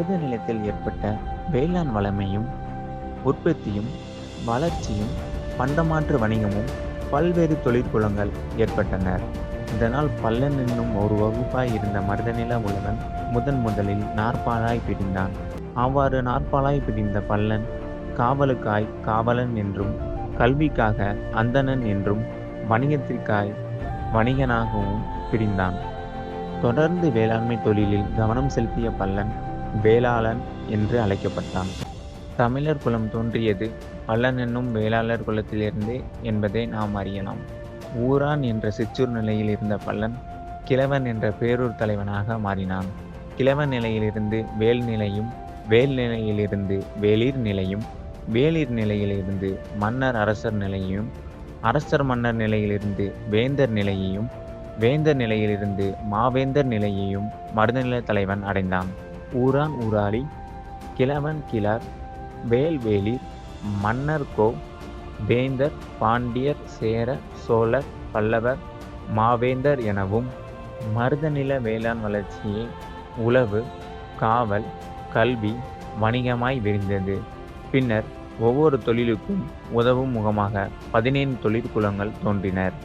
மருத நிலத்தில் ஏற்பட்ட வேளாண் வளமையும் உற்பத்தியும் வளர்ச்சியும் பண்டமாற்று வணிகமும் பல்வேறு தொழிற்குலங்கள் ஏற்பட்டன. இதனால் பல்லன் என்னும் ஒரு வகுப்பாய் இருந்த மருதநில உழவன் முதலில் நாற்பாலாய் பிரிந்தான். அவ்வாறு நாற்பாலாய் பிரிந்த பல்லன் காவலுக்காய் காவலன் என்றும், கல்விக்காக அந்தணன் என்றும், வணிகத்திற்காய் வணிகனாகவும் பிரிந்தான். தொடர்ந்து வேளாண்மை தொழிலில் கவனம் செலுத்திய பல்லன் வேளாளன் என்று அழைக்கப்பட்டான். தமிழர் குலம் தோன்றியது பல்லன் என்னும் வேளாளர் குலத்திலிருந்து என்பதை நாம் அறியலாம். ஊரான் என்ற சிற்றூர் நிலையில் இருந்த பல்லன் கிழவன் என்ற பேரூர் தலைவனாக மாறினான். கிழவன் நிலையிலிருந்து வேல் நிலையும், வேல் நிலையிலிருந்து வேளிர் நிலையும், வேளிர் நிலையிலிருந்து மன்னர் அரசர் நிலையையும், அரசர் மன்னர் நிலையிலிருந்து வேந்தர் நிலையையும், வேந்தர் நிலையிலிருந்து மாவேந்தர் நிலையையும் மருதநில தலைவன் அடைந்தான். ஊரான் ஊராளி, கிழவன் கிழார், வேல் வேளிர், மன்னர் கோ, வேந்தர், பாண்டியர், சேர, சோழர், பல்லவர், மாவேந்தர் எனவும் மருதநில வேளாண் வளர்ச்சியை உழவு, காவல், கல்வி, வணிகமாய் விரிந்தது. பின்னர் ஒவ்வொரு தொழிலுக்கும் உதவும் முகமாக 17 தொழிற்குலங்கள் தோன்றினர்.